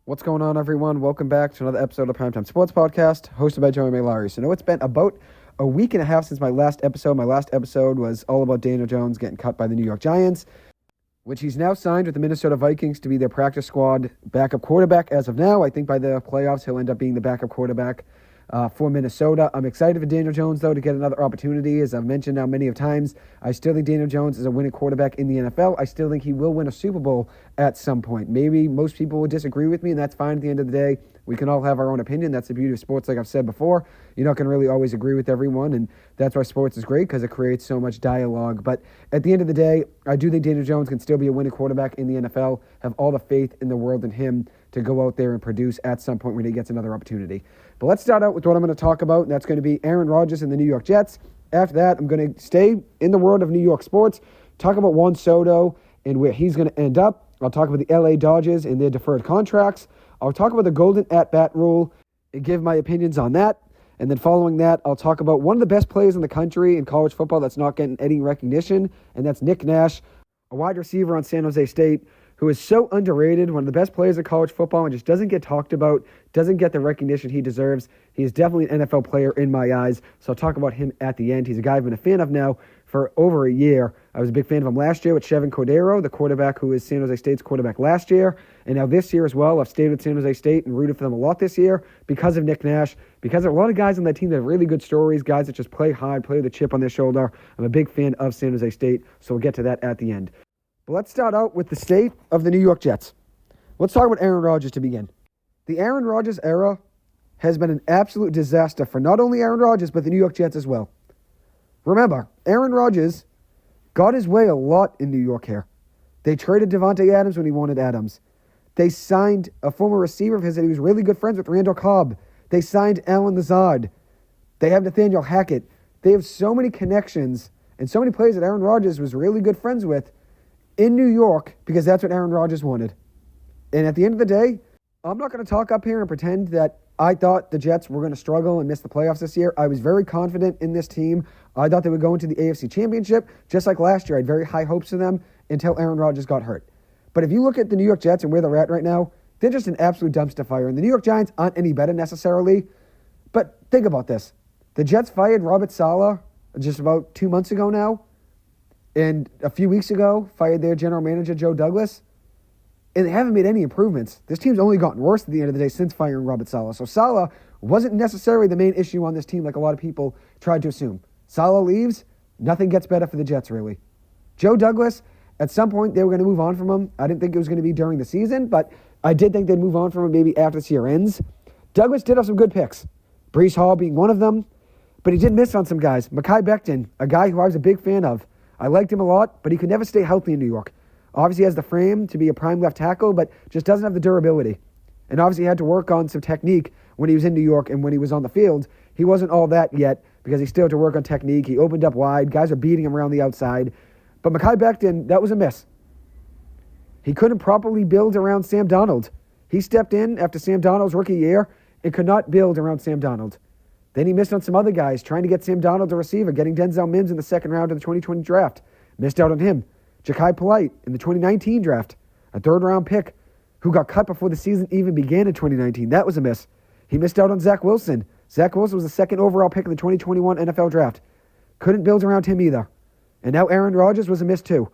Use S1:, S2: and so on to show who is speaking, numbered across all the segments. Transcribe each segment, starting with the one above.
S1: What's going on, everyone? Welcome back to another episode of Primetime Sports Podcast, hosted by Joey Maylari. So, it's been about a week and a half since my last episode. My last episode was all about Daniel Jones getting cut by the New York Giants, which he's now signed with the Minnesota Vikings to be their practice squad backup quarterback as of now. I think by the playoffs, he'll end up being the backup quarterback for Minnesota. I'm excited for Daniel Jones, though, to get another opportunity. As I've mentioned now many of times, I still think Daniel Jones is a winning quarterback in the NFL. I still think he will win a Super Bowl at some point. Maybe most people will disagree with me, and that's fine at the end of the day. We can all have our own opinion. That's the beauty of sports, like I've said before. You're not going to really always agree with everyone, and that's why sports is great, because it creates so much dialogue. But at the end of the day, I do think Daniel Jones can still be a winning quarterback in the NFL, have all the faith in the world in him to go out there and produce at some point when he gets another opportunity. But let's start out with what I'm going to talk about, and that's going to be Aaron Rodgers and the New York Jets. After that, I'm going to stay in the world of New York sports, talk about Juan Soto and where he's going to end up. I'll talk about the LA Dodgers and their deferred contracts. I'll talk about the golden at-bat rule and give my opinions on that. And then following that, I'll talk about one of the best players in the country in college football that's not getting any recognition, and that's Nick Nash, a wide receiver on San Jose State, who is so underrated, one of the best players in college football, and just doesn't get talked about, doesn't get the recognition he deserves. He is definitely an NFL player in my eyes, so I'll talk about him at the end. He's a guy I've been a fan of now for over a year. I was a big fan of him last year with Chevin Cordero, the quarterback who is San Jose State's quarterback last year, and now this year as well. I've stayed with San Jose State and rooted for them a lot this year because of Nick Nash, because there are a lot of guys on that team that have really good stories, guys that just play hard, play with a chip on their shoulder. I'm a big fan of San Jose State, so we'll get to that at the end. But let's start out with the state of the New York Jets. Let's talk about Aaron Rodgers to begin. The Aaron Rodgers era has been an absolute disaster for not only Aaron Rodgers, but the New York Jets as well. Remember, Aaron Rodgers got his way a lot in New York here. They traded Devontae Adams when he wanted Adams. They signed a former receiver of his that he was really good friends with, Randall Cobb. They signed Alan Lazard. They have Nathaniel Hackett. They have so many connections and so many players that Aaron Rodgers was really good friends with in New York because that's what Aaron Rodgers wanted. And at the end of the day, I'm not going to talk up here and pretend that I thought the Jets were going to struggle and miss the playoffs this year. I was very confident in this team. I thought they would go into the AFC Championship. Just like last year, I had very high hopes for them until Aaron Rodgers got hurt. But if you look at the New York Jets and where they're at right now, they're just an absolute dumpster fire. And the New York Giants aren't any better necessarily. But think about this. The Jets fired Robert Saleh just about 2 months ago now. And a few weeks ago, fired their general manager, Joe Douglas. And they haven't made any improvements. This team's only gotten worse at the end of the day since firing Robert Saleh. So Saleh wasn't necessarily the main issue on this team like a lot of people tried to assume. Saleh leaves, nothing gets better for the Jets, really. Joe Douglas, at some point, they were going to move on from him. I didn't think it was going to be during the season, but I did think they'd move on from him maybe after this year ends. Douglas did have some good picks, Breece Hall being one of them, but he did miss on some guys. Mekhi Becton, a guy who I was a big fan of. I liked him a lot, but he could never stay healthy in New York. Obviously, he has the frame to be a prime left tackle, but just doesn't have the durability. And obviously, he had to work on some technique when he was in New York and when he was on the field. He wasn't all that yet because he still had to work on technique. He opened up wide. Guys are beating him around the outside. But Mekhi Becton, that was a miss. He couldn't properly build around Sam Darnold. He stepped in after Sam Darnold's rookie year and could not build around Sam Darnold. Then he missed on some other guys, trying to get Sam Darnold a receiver, getting Denzel Mims in the second round of the 2020 draft. Missed out on him. Ja'Kai Polite in the 2019 draft, a third-round pick who got cut before the season even began in 2019. That was a miss. He missed out on Zach Wilson. Zach Wilson was the second overall pick in the 2021 NFL draft. Couldn't build around him either. And now Aaron Rodgers was a miss too.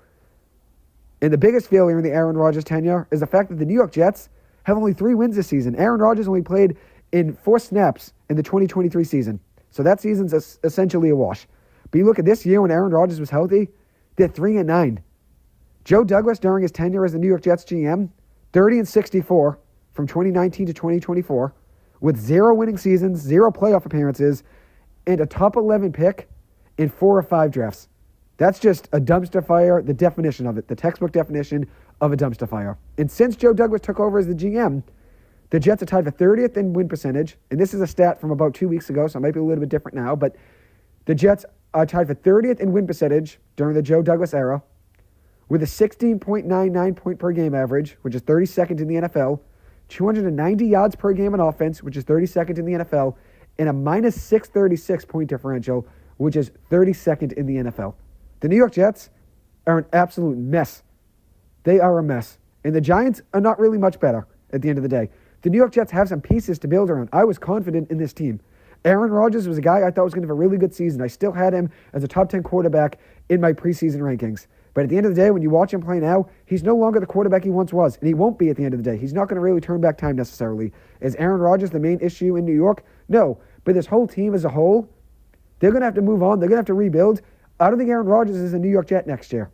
S1: And the biggest failure in the Aaron Rodgers tenure is the fact that the New York Jets have only 3 wins this season. Aaron Rodgers only played in 4 snaps in the 2023 season. So that season's essentially a wash. But you look at this year when Aaron Rodgers was healthy, they're 3-9. Joe Douglas, during his tenure as the New York Jets GM, 30-64 from 2019 to 2024, with 0 winning seasons, 0 playoff appearances, and a top 11 pick in 4 or 5 drafts. That's just a dumpster fire, the definition of it, the textbook definition of a dumpster fire. And since Joe Douglas took over as the GM, the Jets are tied for 30th in win percentage, and this is a stat from about 2 weeks ago, so it might be a little bit different now, but the Jets are tied for 30th in win percentage during the Joe Douglas era, with a 16.99 point per game average, which is 32nd in the NFL, 290 yards per game on offense, which is 32nd in the NFL, and a minus 636 point differential, which is 32nd in the NFL. The New York Jets are an absolute mess. They are a mess. And the Giants are not really much better. at the end of the day. The New York Jets have some pieces to build around. I was confident in this team. Aaron Rodgers was a guy I thought was going to have a really good season. I still had him as a top 10 quarterback in my preseason rankings. But at the end of the day, when you watch him play now, he's no longer the quarterback he once was, and he won't be at the end of the day. He's not going to really turn back time necessarily. Is Aaron Rodgers the main issue in New York? No. But this whole team as a whole, they're going to have to move on. They're going to have to rebuild. I don't think Aaron Rodgers is a New York Jet next year.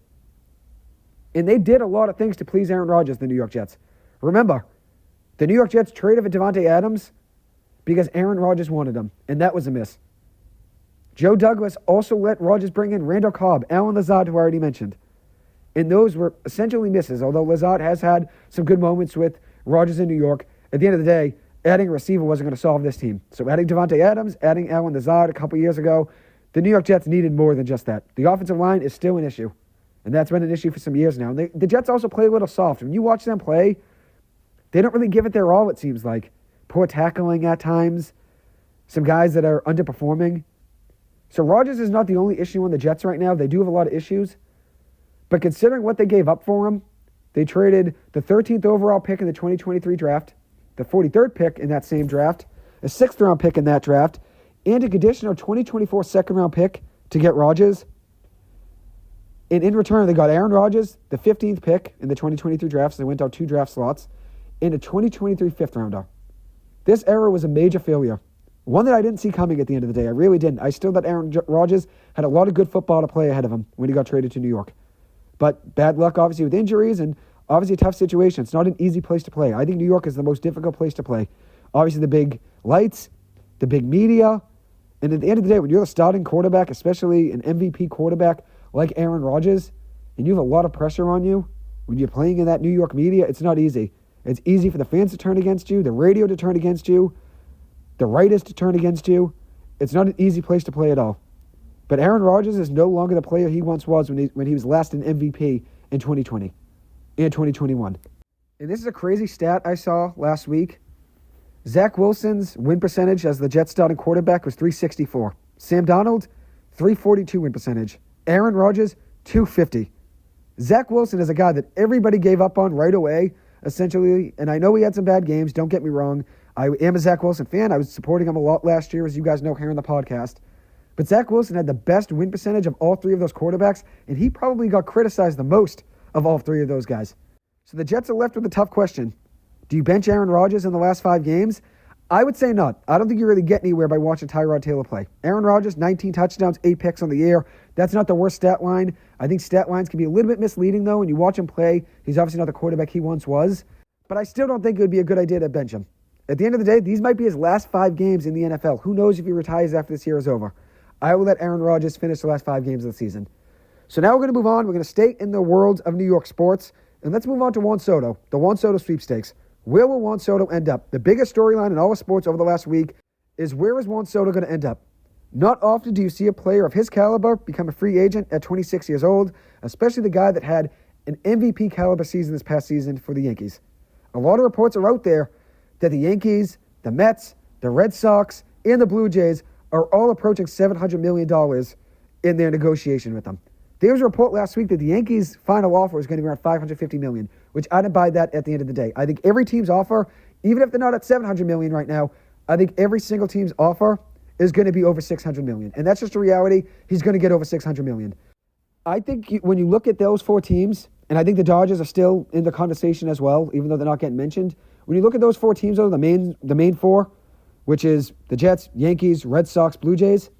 S1: And they did a lot of things to please Aaron Rodgers, the New York Jets. Remember, the New York Jets traded for Devontae Adams because Aaron Rodgers wanted him, and that was a miss. Joe Douglas also let Rodgers bring in Randall Cobb, Allen Lazard, who I already mentioned. And those were essentially misses, although Lazard has had some good moments with Rodgers in New York. At the end of the day, adding a receiver wasn't going to solve this team. So adding Devontae Adams, adding Allen Lazard a couple years ago, the New York Jets needed more than just that. The offensive line is still an issue, and that's been an issue for some years now. And the Jets also play a little soft. When you watch them play, they don't really give it their all, it seems like. Poor tackling at times, some guys that are underperforming. So Rodgers is not the only issue on the Jets right now. They do have a lot of issues. But considering what they gave up for him, they traded the 13th overall pick in the 2023 draft, the 43rd pick in that same draft, a 6th-round pick in that draft, and a conditional 2024 second-round pick to get Rodgers. And in return, they got Aaron Rodgers, the 15th pick in the 2023 draft, so they went out 2 draft slots, and a 2023 5th-rounder. This era was a major failure, one that I didn't see coming at the end of the day. I really didn't. I still thought Aaron Rodgers had a lot of good football to play ahead of him when he got traded to New York. But bad luck, obviously, with injuries and obviously a tough situation. It's not an easy place to play. I think New York is the most difficult place to play. Obviously, the big lights, the big media. And at the end of the day, when you're the starting quarterback, especially an MVP quarterback like Aaron Rodgers, and you have a lot of pressure on you, when you're playing in that New York media, it's not easy. It's easy for the fans to turn against you, the radio to turn against you, the writers to turn against you. It's not an easy place to play at all. But Aaron Rodgers is no longer the player he once was when he was last an MVP in 2020 and 2021. And this is a crazy stat I saw last week. Zach Wilson's win percentage as the Jets starting quarterback was .364. Sam Darnold, .342 win percentage. Aaron Rodgers, .250. Zach Wilson is a guy that everybody gave up on right away, essentially. And I know he had some bad games, don't get me wrong. I am a Zach Wilson fan. I was supporting him a lot last year, as you guys know here on the podcast. But Zach Wilson had the best win percentage of all 3 of those quarterbacks, and he probably got criticized the most of all 3 of those guys. So the Jets are left with a tough question. Do you bench Aaron Rodgers in the last 5 games? I would say not. I don't think you really get anywhere by watching Tyrod Taylor play. Aaron Rodgers, 19 touchdowns, 8 picks on the year. That's not the worst stat line. I think stat lines can be a little bit misleading, though. When you watch him play, he's obviously not the quarterback he once was. But I still don't think it would be a good idea to bench him. At the end of the day, these might be his last 5 games in the NFL. Who knows if he retires after this year is over. I will let Aaron Rodgers finish the last 5 games of the season. So now we're going to move on. We're going to stay in the world of New York sports. And let's move on to Juan Soto, the Juan Soto sweepstakes. Where will Juan Soto end up? The biggest storyline in all of sports over the last week is where is Juan Soto going to end up? Not often do you see a player of his caliber become a free agent at 26 years old, especially the guy that had an MVP caliber season this past season for the Yankees. A lot of reports are out there that the Yankees, the Mets, the Red Sox, and the Blue Jays are all approaching $700 million in their negotiation with them. There was a report last week that the Yankees' final offer was going to be around $550 million, which I didn't buy that at the end of the day. I think every team's offer, even if they're not at $700 million right now, I think every single team's offer is going to be over $600 million. And that's just a reality. He's going to get over $600 million. I think when you look at those 4 teams, and I think the Dodgers are still in the conversation as well, even though they're not getting mentioned. When you look at those 4 teams, though, the main 4, which is the Jets, Yankees, Red Sox, Blue Jays,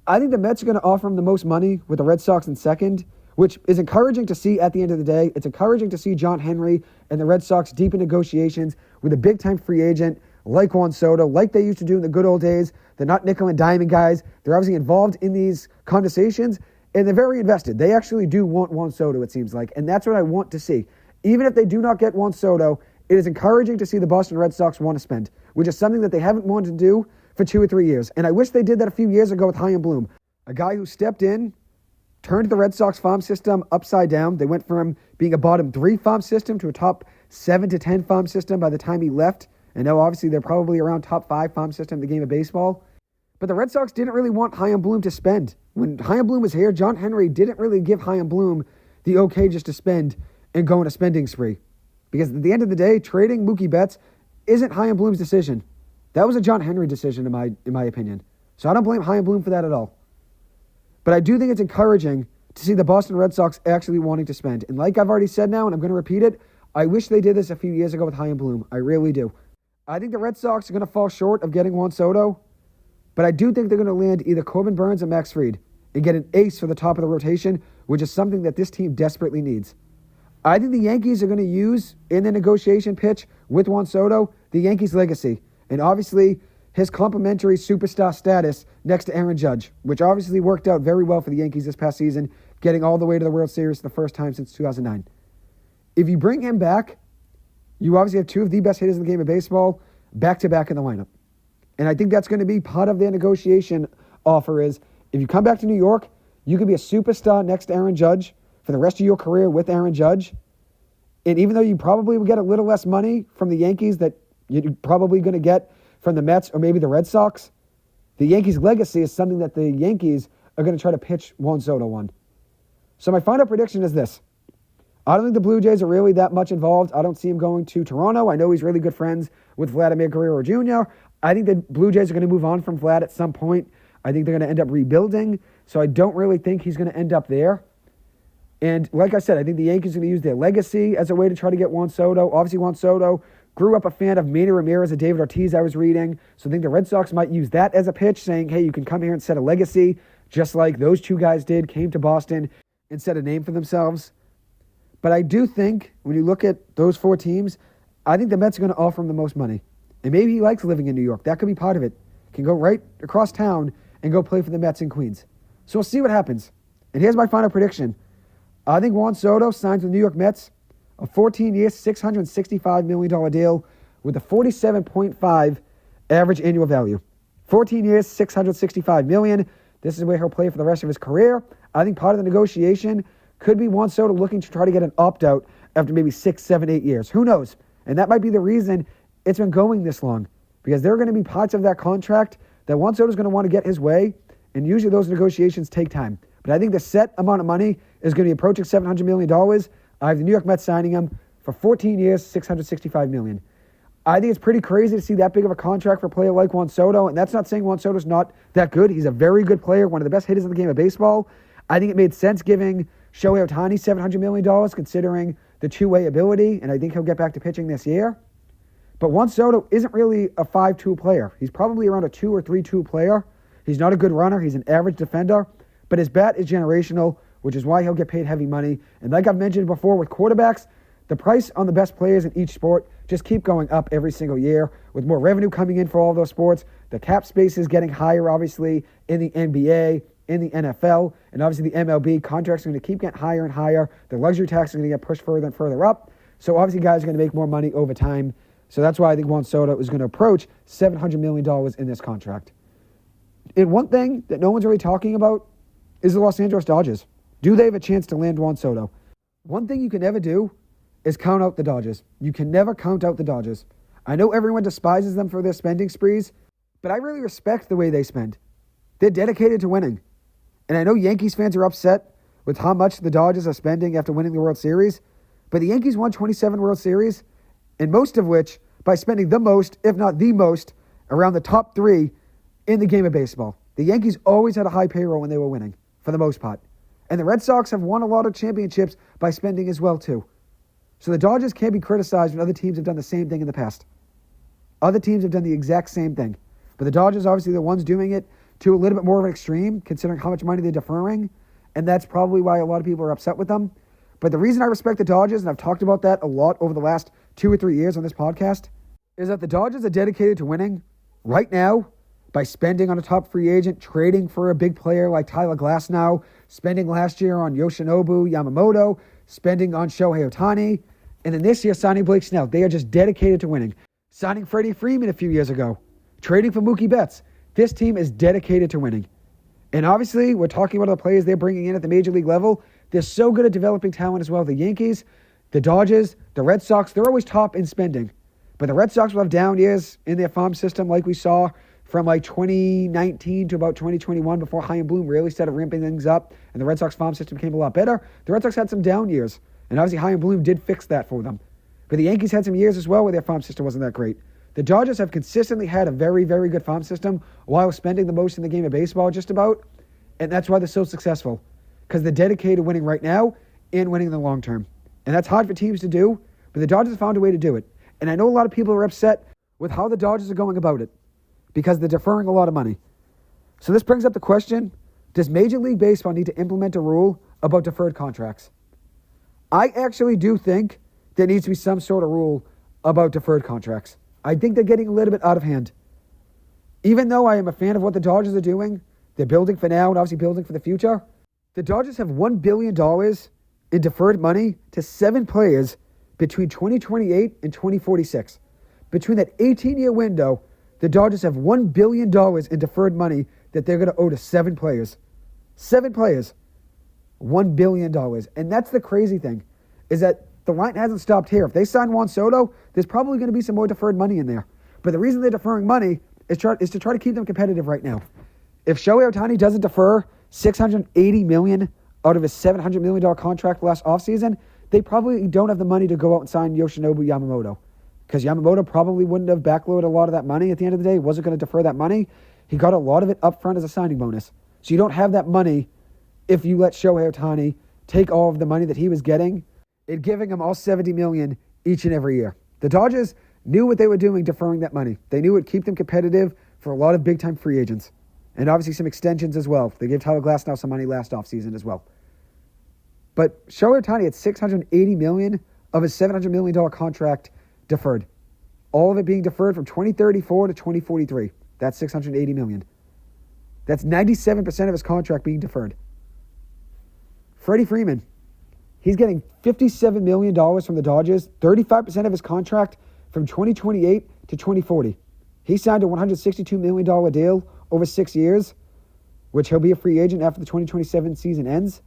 S1: I think the Mets are going to offer him the most money with the Red Sox in second, which is encouraging to see at the end of the day. It's encouraging to see John Henry and the Red Sox deep in negotiations with a big-time free agent like Juan Soto, like they used to do in the good old days. They're not nickel and diming guys. They're obviously involved in these conversations, and they're very invested. They actually do want Juan Soto, it seems like, and that's what I want to see. Even if they do not get Juan Soto, it is encouraging to see the Boston Red Sox want to spend, which is something that they haven't wanted to do for 2 or 3 years. And I wish they did that a few years ago with Chaim Bloom, a guy who stepped in, turned the Red Sox farm system upside down. They went from being a bottom 3 farm system to a top 7 to 10 farm system by the time he left. And now obviously they're probably around top 5 farm system in the game of baseball. But the Red Sox didn't really want Chaim Bloom to spend. When Chaim Bloom was here, John Henry didn't really give Chaim Bloom the okay just to spend and go on a spending spree. Because at the end of the day, trading Mookie Betts isn't Chaim Bloom's decision. That was a John Henry decision, in my opinion. So I don't blame Chaim Bloom for that at all. But I do think it's encouraging to see the Boston Red Sox actually wanting to spend. And like I've already said now, and I'm going to repeat it, I wish they did this a few years ago with Chaim Bloom. I really do. I think the Red Sox are going to fall short of getting Juan Soto, but I do think they're going to land either Corbin Burnes or Max Fried and get an ace for the top of the rotation, which is something that this team desperately needs. I think the Yankees are going to use, in the negotiation pitch with Juan Soto, the Yankees' legacy. And obviously, his complimentary superstar status next to Aaron Judge, which obviously worked out very well for the Yankees this past season, getting all the way to the World Series for the first time since 2009. If you bring him back, you obviously have two of the best hitters in the game of baseball back-to-back in the lineup. And I think that's going to be part of their negotiation offer is, if you come back to New York, you can be a superstar next to Aaron Judge for the rest of your career with Aaron Judge. And even though you probably will get a little less money from the Yankees that you're probably going to get from the Mets or maybe the Red Sox, the Yankees' legacy is something that the Yankees are going to try to pitch Juan Soto on. So my final prediction is this. I don't think the Blue Jays are really that much involved. I don't see him going to Toronto. I know he's really good friends with Vladimir Guerrero Jr. I think the Blue Jays are going to move on from Vlad at some point. I think they're going to end up rebuilding. So I don't really think he's going to end up there. And like I said, I think the Yankees are going to use their legacy as a way to try to get Juan Soto. Obviously, Juan Soto grew up a fan of Manny Ramirez and David Ortiz, I was reading. So I think the Red Sox might use that as a pitch, saying, hey, you can come here and set a legacy, just like those two guys did, came to Boston and set a name for themselves. But I do think, when you look at those four teams, I think the Mets are going to offer him the most money. And maybe he likes living in New York. That could be part of it. Can go right across town and go play for the Mets in Queens. So we'll see what happens. And here's my final prediction. I think Juan Soto signs with the New York Mets a 14-year, $665 million deal with a 47.5 average annual value. 14 years, $665 million. This is where he'll play for the rest of his career. I think part of the negotiation could be Juan Soto looking to try to get an opt-out after maybe 6, 7, 8 years. Who knows? And that might be the reason it's been going this long, because there are going to be parts of that contract that Juan Soto is going to want to get his way, and usually those negotiations take time. But I think the set amount of money is going to be approaching $700 million. I have the New York Mets signing him for 14 years, $665 million. I think it's pretty crazy to see that big of a contract for a player like Juan Soto, and that's not saying Juan Soto's not that good. He's a very good player, one of the best hitters in the game of baseball. I think it made sense giving Shohei Ohtani $700 million, considering the two-way ability, and I think he'll get back to pitching this year. But Juan Soto isn't really a 5-2 player. He's probably around a 2 or 3-2 player. He's not a good runner. He's an average defender, but his bat is generational, which is why he'll get paid heavy money. And like I've mentioned before with quarterbacks, the price on the best players in each sport just keep going up every single year with more revenue coming in for all those sports. The cap space is getting higher, obviously, in the NBA, in the NFL, and obviously the MLB. Contracts are going to keep getting higher and higher. The luxury tax is going to get pushed further and further up. So obviously guys are going to make more money over time. So that's why I think Juan Soto is going to approach $700 million in this contract. And one thing that no one's really talking about is the Los Angeles Dodgers. Do they have a chance to land Juan Soto? One thing you can never do is count out the Dodgers. You can never count out the Dodgers. I know everyone despises them for their spending sprees, but I really respect the way they spend. They're dedicated to winning. And I know Yankees fans are upset with how much the Dodgers are spending after winning the World Series, but the Yankees won 27 World Series, and most of which by spending the most, if not the most, around the top 3 in the game of baseball. The Yankees always had a high payroll when they were winning, for the most part. And the Red Sox have won a lot of championships by spending as well, too. So the Dodgers can't be criticized when other teams have done the same thing in the past. Other teams have done the exact same thing. But the Dodgers, obviously, the ones doing it to a little bit more of an extreme, considering how much money they're deferring. And that's probably why a lot of people are upset with them. But the reason I respect the Dodgers, and I've talked about that a lot over the last 2 or 3 years on this podcast, is that the Dodgers are dedicated to winning right now by spending on a top free agent, trading for a big player like Tyler Glasnow, spending last year on Yoshinobu Yamamoto, spending on Shohei Ohtani, and then this year signing Blake Snell. They are just dedicated to winning. Signing Freddie Freeman a few years ago, trading for Mookie Betts. This team is dedicated to winning. And obviously, we're talking about the players they're bringing in at the major league level. They're so good at developing talent as well. The Yankees, the Dodgers, the Red Sox, they're always top in spending. But the Red Sox will have down years in their farm system like we saw from like 2019 to about 2021 before Chaim Bloom really started ramping things up and the Red Sox farm system became a lot better. The Red Sox had some down years, and obviously Chaim Bloom did fix that for them. But the Yankees had some years as well where their farm system wasn't that great. The Dodgers have consistently had a very, very good farm system while spending the most in the game of baseball, just about. And that's why they're so successful. Because they're dedicated to winning right now and winning in the long term. And that's hard for teams to do, but the Dodgers have found a way to do it. And I know a lot of people are upset with how the Dodgers are going about it because they're deferring a lot of money. So this brings up the question, does Major League Baseball need to implement a rule about deferred contracts? I actually do think there needs to be some sort of rule about deferred contracts. I think they're getting a little bit out of hand. Even though I am a fan of what the Dodgers are doing, they're building for now and obviously building for the future. The Dodgers have $1 billion in deferred money to 7 players between 2028 and 2046. Between that 18-year window, the Dodgers have $1 billion in deferred money that they're going to owe to 7 players. 7 players. $1 billion. And that's the crazy thing, is that the line hasn't stopped here. If they sign Juan Soto, there's probably going to be some more deferred money in there. But the reason they're deferring money is to try to keep them competitive right now. If Shohei Ohtani doesn't defer $680 million out of his $700 million contract last offseason, they probably don't have the money to go out and sign Yoshinobu Yamamoto. Because Yamamoto probably wouldn't have backloaded a lot of that money at the end of the day. He wasn't going to defer that money. He got a lot of it up front as a signing bonus. So you don't have that money if you let Shohei Ohtani take all of the money that he was getting and giving him all $70 million each and every year. The Dodgers knew what they were doing deferring that money. They knew it would keep them competitive for a lot of big-time free agents. And obviously some extensions as well. They gave Tyler Glasnow some money last offseason as well. But Shohei Ohtani had $680 million of his $700 million contract deferred. All of it being deferred from 2034 to 2043. That's $680 million. That's 97% of his contract being deferred. Freddie Freeman, he's getting $57 million from the Dodgers, 35% of his contract from 2028 to 2040. He signed a $162 million deal over 6 years, which he'll be a free agent after the 2027 season ends.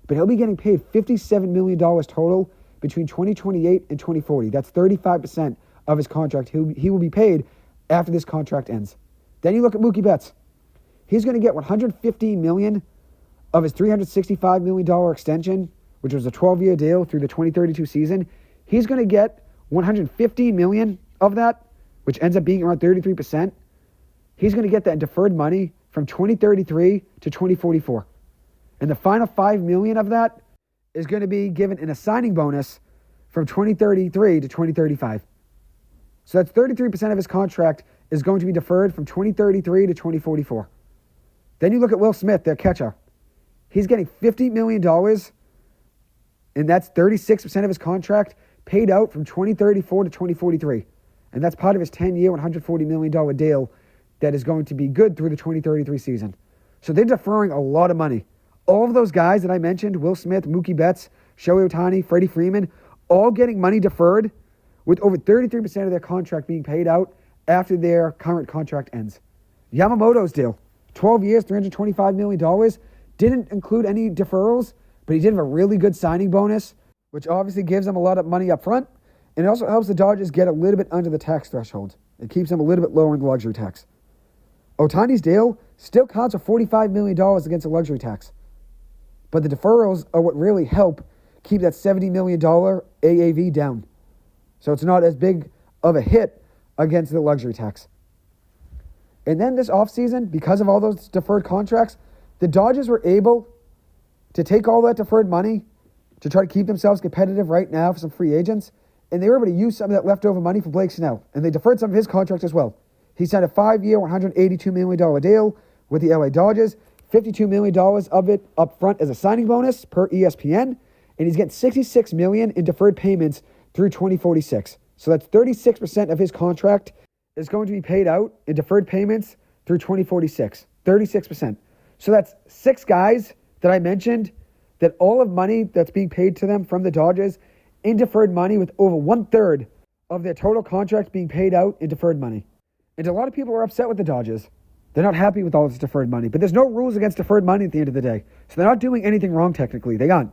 S1: But he'll be getting paid $57 million total between 2028 and 2040. That's 35% of his contract. He will be paid after this contract ends. Then you look at Mookie Betts. He's going to get $115 million of his $365 million extension, which was a 12-year deal through the 2032 season. He's going to get $115 million of that, which ends up being around 33%. He's going to get that in deferred money from 2033 to 2044. And the final $5 million of that is going to be given in a signing bonus from 2033 to 2035. So that's 33% of his contract is going to be deferred from 2033 to 2044. Then you look at Will Smith, their catcher. He's getting $50 million, and that's 36% of his contract paid out from 2034 to 2043. And that's part of his 10-year, $140 million deal that is going to be good through the 2033 season. So they're deferring a lot of money. All of those guys that I mentioned, Will Smith, Mookie Betts, Shohei Ohtani, Freddie Freeman, all getting money deferred with over 33% of their contract being paid out after their current contract ends. Yamamoto's deal, 12 years, $325 million, didn't include any deferrals, but he did have a really good signing bonus, which obviously gives them a lot of money up front, and it also helps the Dodgers get a little bit under the tax threshold. It keeps them a little bit lower in the luxury tax. Ohtani's deal still counts for $45 million against the luxury tax. But the deferrals are what really help keep that $70 million AAV down. So it's not as big of a hit against the luxury tax. And then this offseason, because of all those deferred contracts, the Dodgers were able to take all that deferred money to try to keep themselves competitive right now for some free agents. And they were able to use some of that leftover money for Blake Snell. And they deferred some of his contract as well. He signed a 5-year, $182 million deal with the LA Dodgers. $52 million of it up front as a signing bonus per ESPN. And he's getting $66 million in deferred payments through 2046. So that's 36% of his contract is going to be paid out in deferred payments through 2046. 36%. So that's 6 guys that I mentioned that all of money that's being paid to them from the Dodgers in deferred money, with over 1/3 of their total contract being paid out in deferred money. And a lot of people are upset with the Dodgers. They're not happy with all this deferred money. But there's no rules against deferred money at the end of the day. So they're not doing anything wrong technically. They aren't.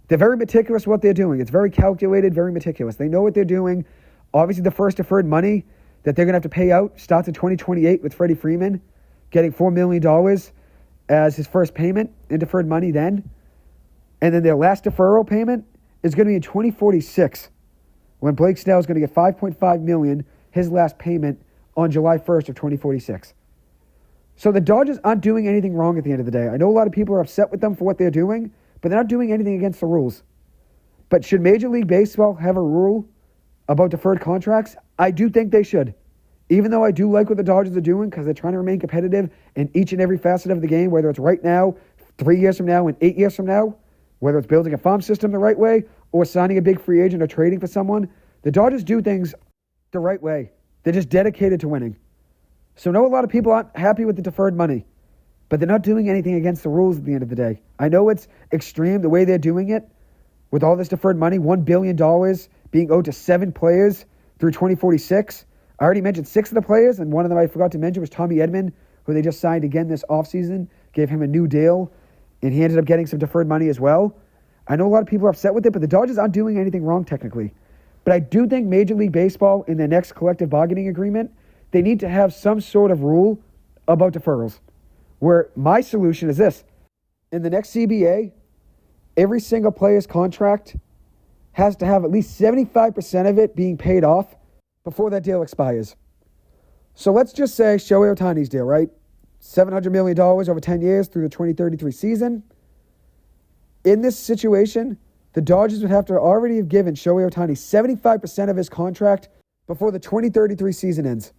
S1: They're very meticulous what they're doing. It's very calculated, very meticulous. They know what they're doing. Obviously, the first deferred money that they're going to have to pay out starts in 2028 with Freddie Freeman getting $4 million as his first payment in deferred money then. And then their last deferral payment is going to be in 2046 when Blake Snell is going to get $5.5 million, his last payment on July 1st of 2046. So the Dodgers aren't doing anything wrong at the end of the day. I know a lot of people are upset with them for what they're doing, but they're not doing anything against the rules. But should Major League Baseball have a rule about deferred contracts? I do think they should. Even though I do like what the Dodgers are doing because they're trying to remain competitive in each and every facet of the game, whether it's right now, 3 years from now, and 8 years from now, whether it's building a farm system the right way or signing a big free agent or trading for someone, the Dodgers do things the right way. They're just dedicated to winning. So I know a lot of people aren't happy with the deferred money, but they're not doing anything against the rules at the end of the day. I know it's extreme the way they're doing it with all this deferred money, $1 billion being owed to 7 players through 2046. I already mentioned 6 of the players, and one of them I forgot to mention was Tommy Edman, who they just signed again this offseason, gave him a new deal, and he ended up getting some deferred money as well. I know a lot of people are upset with it, but the Dodgers aren't doing anything wrong technically. But I do think Major League Baseball, in their next collective bargaining agreement, they need to have some sort of rule about deferrals. Where my solution is this. In the next CBA, every single player's contract has to have at least 75% of it being paid off before that deal expires. So let's just say Shohei Ohtani's deal, right? $700 million over 10 years through the 2033 season. In this situation, the Dodgers would have to already have given Shohei Ohtani 75% of his contract before the 2033 season ends.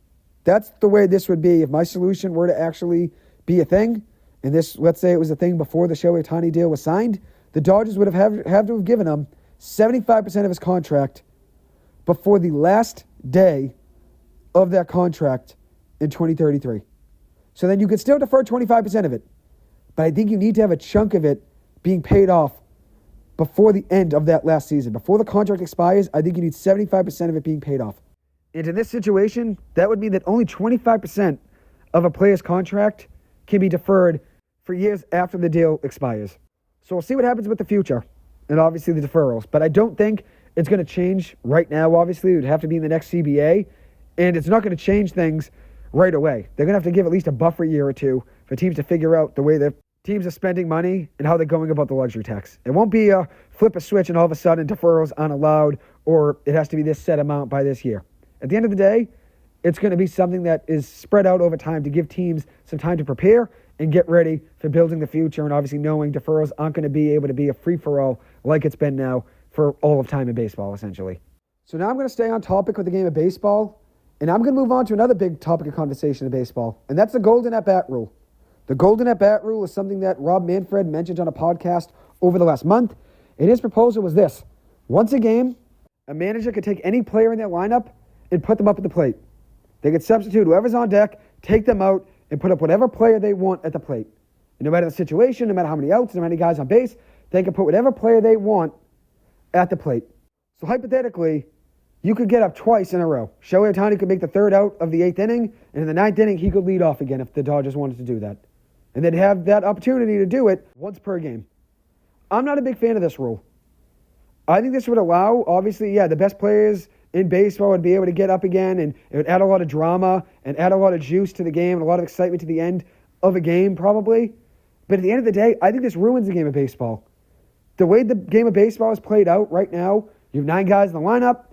S1: That's the way this would be if my solution were to actually be a thing. And this, let's say it was a thing before the Shohei Ohtani deal was signed. The Dodgers would have to have given him 75% of his contract before the last day of that contract in 2033. So then you could still defer 25% of it. But I think you need to have a chunk of it being paid off before the end of that last season. Before the contract expires, I think you need 75% of it being paid off. And in this situation, that would mean that only 25% of a player's contract can be deferred for years after the deal expires. So we'll see what happens with the future and obviously the deferrals. But I don't think it's going to change right now, obviously. It would have to be in the next CBA. And it's not going to change things right away. They're going to have to give at least a buffer year or two for teams to figure out the way that teams are spending money and how they're going about the luxury tax. It won't be a flip a switch and all of a sudden deferrals aren't allowed or it has to be this set amount by this year. At the end of the day, it's going to be something that is spread out over time to give teams some time to prepare and get ready for building the future and obviously knowing deferrals aren't going to be able to be a free-for-all like it's been now for all of time in baseball, essentially. So now I'm going to stay on topic with the game of baseball, and I'm going to move on to another big topic of conversation in baseball, and that's the golden at-bat rule. The golden at-bat rule is something that Rob Manfred mentioned on a podcast over the last month, and his proposal was this. Once a game, a manager could take any player in their lineup and put them up at the plate. They could substitute whoever's on deck, take them out, and put up whatever player they want at the plate. And no matter the situation, no matter how many outs, no matter how many guys on base, they can put whatever player they want at the plate. So hypothetically, you could get up twice in a row. Shohei Ohtani could make the third out of the 8th inning, and in the 9th inning, he could lead off again if the Dodgers wanted to do that. And they'd have that opportunity to do it once per game. I'm not a big fan of this rule. I think this would allow, obviously, the best players in baseball would be able to get up again, and it would add a lot of drama and add a lot of juice to the game and a lot of excitement to the end of a game, probably. But at the end of the day, I think this ruins the game of baseball. The way the game of baseball is played out right now, you have 9 guys in the lineup.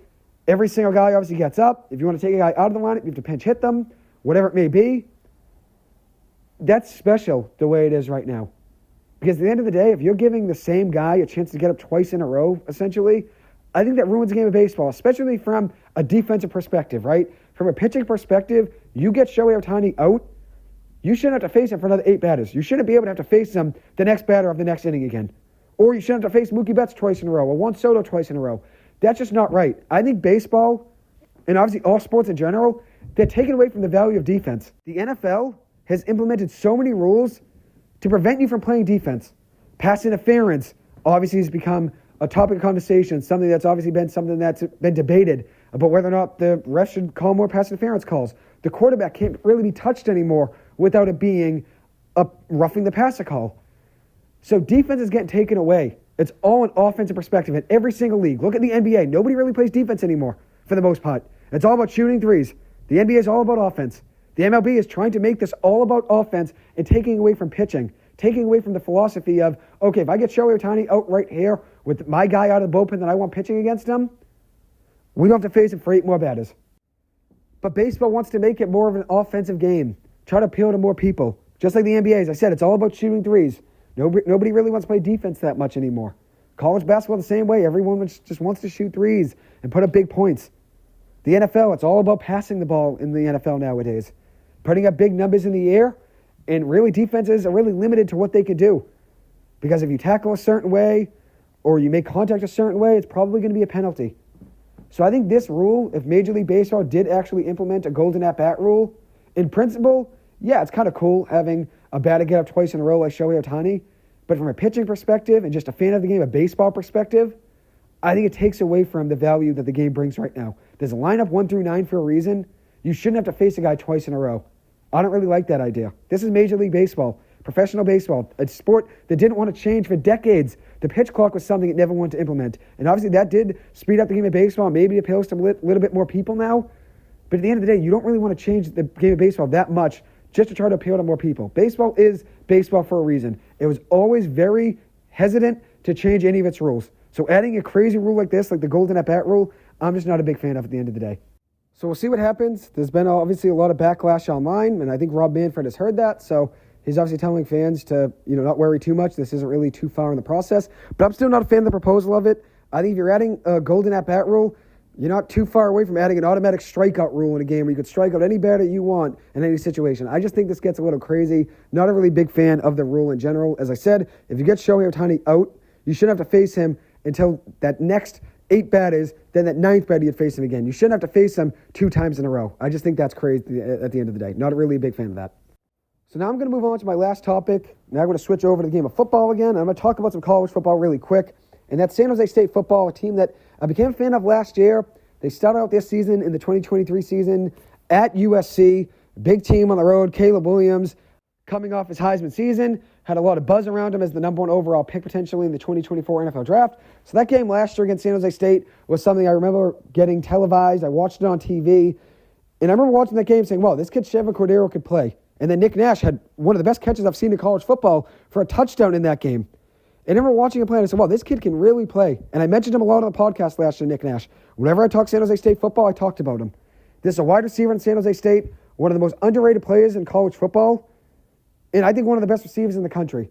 S1: Every single guy obviously gets up. If you want to take a guy out of the lineup, you have to pinch hit them, whatever it may be. That's special the way it is right now. Because at the end of the day, if you're giving the same guy a chance to get up twice in a row, essentially, I think that ruins the game of baseball, especially from a defensive perspective, right? From a pitching perspective, you get Shohei Ohtani out, you shouldn't have to face him for another 8 batters. You shouldn't be able to have to face him the next batter of the next inning again. Or you shouldn't have to face Mookie Betts twice in a row or Juan Soto twice in a row. That's just not right. I think baseball, and obviously all sports in general, they're taken away from the value of defense. The NFL has implemented so many rules to prevent you from playing defense. Pass interference obviously has become a topic of conversation, something that's obviously been something that's been debated about whether or not the refs should call more pass interference calls. The quarterback can't really be touched anymore without it being a roughing the passer call. So defense is getting taken away. It's all an offensive perspective in every single league. Look at the NBA. Nobody really plays defense anymore for the most part. It's all about shooting threes. The NBA is all about offense. The MLB is trying to make this all about offense and taking away from pitching, taking away from the philosophy of, okay, if I get Shohei Ohtani out right here with my guy out of the bullpen that I want pitching against him, we don't have to face him for 8 more batters. But baseball wants to make it more of an offensive game. Try to appeal to more people. Just like the NBA, as I said, it's all about shooting threes. Nobody really wants to play defense that much anymore. College basketball the same way. Everyone just wants to shoot threes and put up big points. The NFL, it's all about passing the ball in the NFL nowadays. Putting up big numbers in the air, and really defenses are really limited to what they can do. Because if you tackle a certain way or you make contact a certain way, it's probably going to be a penalty. So I think this rule, if Major League Baseball did actually implement a golden at-bat rule, in principle, yeah, it's kind of cool having a batter get up twice in a row like Shohei Ohtani. But from a pitching perspective and just a fan of the game, a baseball perspective, I think it takes away from the value that the game brings right now. There's a lineup 1 through 9 for a reason. You shouldn't have to face a guy twice in a row. I don't really like that idea. This is Major League Baseball, professional baseball, a sport that didn't want to change for decades. The pitch clock was something it never wanted to implement. And obviously that did speed up the game of baseball. Maybe it appeals to a little bit more people now. But at the end of the day, you don't really want to change the game of baseball that much just to try to appeal to more people. Baseball is baseball for a reason. It was always very hesitant to change any of its rules. So adding a crazy rule like this, like the golden at-bat rule, I'm just not a big fan of at the end of the day. So we'll see what happens. There's been obviously a lot of backlash online, and I think Rob Manfred has heard that. So he's obviously telling fans to, not worry too much. This isn't really too far in the process. But I'm still not a fan of the proposal of it. I think if you're adding a golden at-bat rule, you're not too far away from adding an automatic strikeout rule in a game where you could strike out any batter you want in any situation. I just think this gets a little crazy. Not a really big fan of the rule in general. As I said, if you get Shohei Ohtani out, you shouldn't have to face him until that next 8 batters, then that 9th batter you'd face him again. You shouldn't have to face him 2 times in a row. I just think that's crazy at the end of the day. Not really a big fan of that. So now I'm going to move on to my last topic. Now I'm going to switch over to the game of football again. I'm going to talk about some college football really quick. And that's San Jose State football, a team that I became a fan of last year. They started out this season in the 2023 season at USC. Big team on the road. Caleb Williams coming off his Heisman season. Had a lot of buzz around him as the number 1 overall pick potentially in the 2024 NFL draft. So that game last year against San Jose State was something I remember getting televised. I watched it on TV. And I remember watching that game saying, wow, this kid Chevan Cordeiro could play. And then Nick Nash had one of the best catches I've seen in college football for a touchdown in that game. And I remember watching him play, and I said, wow, this kid can really play. And I mentioned him a lot on the podcast last year, Nick Nash. Whenever I talk San Jose State football, I talked about him. This is a wide receiver in San Jose State, one of the most underrated players in college football, and I think one of the best receivers in the country.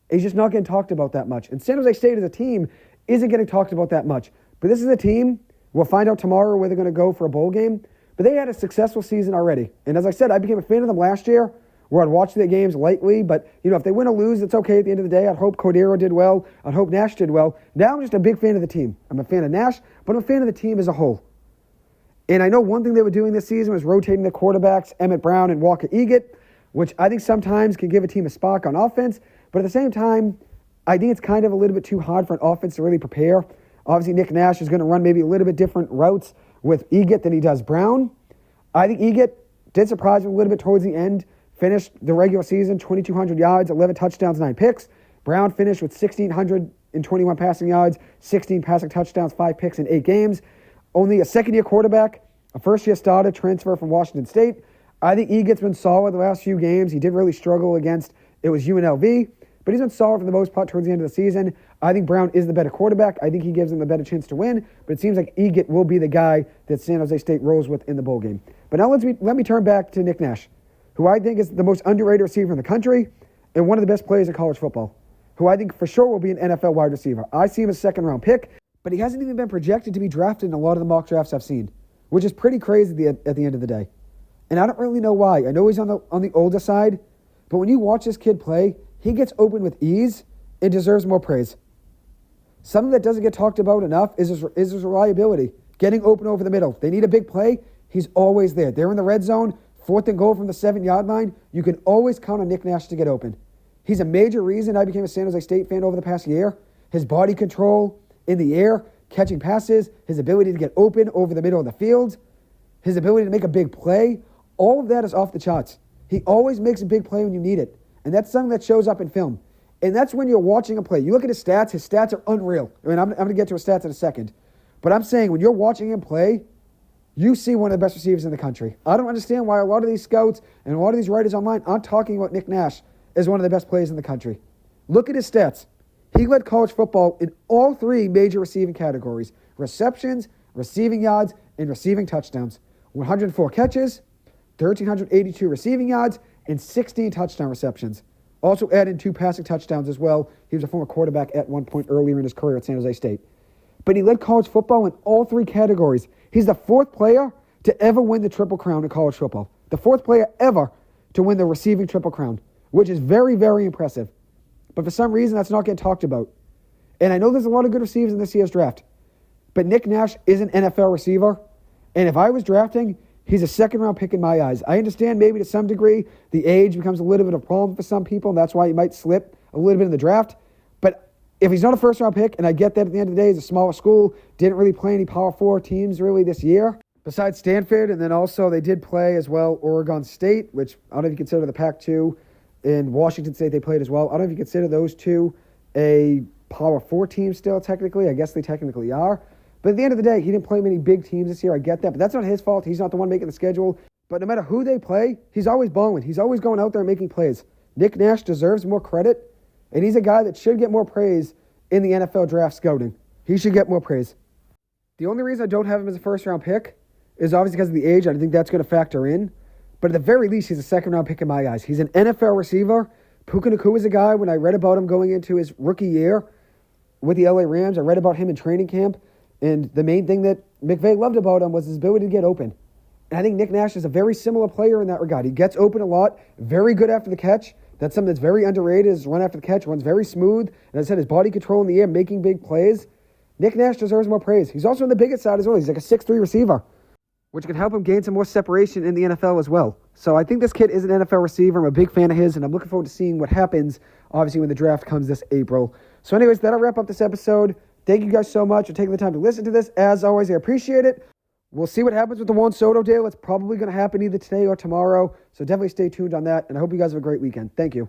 S1: He's just not getting talked about that much. And San Jose State as a team isn't getting talked about that much. But this is a team, we'll find out tomorrow where they're going to go for a bowl game, but they had a successful season already. And as I said, I became a fan of them last year, where I'd watch their games lightly, but if they win or lose, it's okay at the end of the day. I'd hope Cordeiro did well. I'd hope Nash did well. Now I'm just a big fan of the team. I'm a fan of Nash, but I'm a fan of the team as a whole. And I know one thing they were doing this season was rotating the quarterbacks, Emmett Brown and Walker Eggett, which I think sometimes can give a team a spark on offense, but at the same time, I think it's kind of a little bit too hard for an offense to really prepare. Obviously, Nick Nash is going to run maybe a little bit different routes with Eggett than he does Brown. I think Eggett did surprise me a little bit towards the end. Finished the regular season, 2,200 yards, 11 touchdowns, 9 picks. Brown finished with 1,621 passing yards, 16 passing touchdowns, 5 picks in 8 games. Only a second-year quarterback, a first-year starter, transfer from Washington State. I think Eggett's been solid the last few games. He did really struggle against, it was UNLV, but he's been solid for the most part towards the end of the season. I think Brown is the better quarterback. I think he gives them the better chance to win, but it seems like Eggett will be the guy that San Jose State rolls with in the bowl game. But now let me turn back to Nick Nash, who I think is the most underrated receiver in the country and one of the best players in college football, who I think for sure will be an NFL wide receiver. I see him as a second-round pick, but he hasn't even been projected to be drafted in a lot of the mock drafts I've seen, which is pretty crazy at the end of the day. And I don't really know why. I know he's on the older side, but when you watch this kid play, he gets open with ease and deserves more praise. Something that doesn't get talked about enough is his reliability, getting open over the middle. If they need a big play, he's always there. They're in the red zone, 4th and goal from the 7-yard line. You can always count on Nick Nash to get open. He's a major reason I became a San Jose State fan over the past year. His body control in the air, catching passes, his ability to get open over the middle of the field, his ability to make a big play, all of that is off the charts. He always makes a big play when you need it. And that's something that shows up in film. And that's when you're watching a play. You look at his stats are unreal. I mean, I'm going to get to his stats in a second. But I'm saying when you're watching him play, you see one of the best receivers in the country. I don't understand why a lot of these scouts and a lot of these writers online aren't talking about Nick Nash as one of the best players in the country. Look at his stats. He led college football in all 3 major receiving categories: receptions, receiving yards, and receiving touchdowns. 104 catches, 1,382 receiving yards, and 16 touchdown receptions. Also added 2 passing touchdowns as well. He was a former quarterback at one point earlier in his career at San Jose State. But he led college football in all 3 categories. He's the 4th player to ever win the Triple Crown in college football. The 4th player ever to win the receiving Triple Crown, which is very, very impressive. But for some reason, that's not getting talked about. And I know there's a lot of good receivers in this year's draft. But Nick Nash is an NFL receiver. And if I was drafting, he's a second-round pick in my eyes. I understand maybe to some degree the age becomes a little bit of a problem for some people, and that's why he might slip a little bit in the draft. But if he's not a first-round pick, and I get that at the end of the day, he's a smaller school, didn't really play any Power 4 teams really this year, besides Stanford, and then also they did play as well Oregon State, which I don't know if you consider the Pac-2, in Washington State they played as well. I don't know if you consider those two a Power 4 team still technically. I guess they technically are. But at the end of the day, he didn't play many big teams this year. I get that, but that's not his fault. He's not the one making the schedule. But no matter who they play, he's always balling. He's always going out there and making plays. Nick Nash deserves more credit, and he's a guy that should get more praise in the NFL draft scouting. He should get more praise. The only reason I don't have him as a first-round pick is obviously because of the age. I think that's going to factor in. But at the very least, he's a second-round pick in my eyes. He's an NFL receiver. Puka Nacua is a guy, when I read about him going into his rookie year with the LA Rams, I read about him in training camp. And the main thing that McVay loved about him was his ability to get open. And I think Nick Nash is a very similar player in that regard. He gets open a lot, very good after the catch. That's something that's very underrated, is run after the catch, runs very smooth. And as I said, his body control in the air, making big plays. Nick Nash deserves more praise. He's also on the biggest side as well. He's like a 6'3" receiver, which can help him gain some more separation in the NFL as well. So I think this kid is an NFL receiver. I'm a big fan of his, and I'm looking forward to seeing what happens, obviously, when the draft comes this April. So anyways, that'll wrap up this episode. Thank you guys so much for taking the time to listen to this. As always, I appreciate it. We'll see what happens with the Juan Soto deal. It's probably going to happen either today or tomorrow. So definitely stay tuned on that. And I hope you guys have a great weekend. Thank you.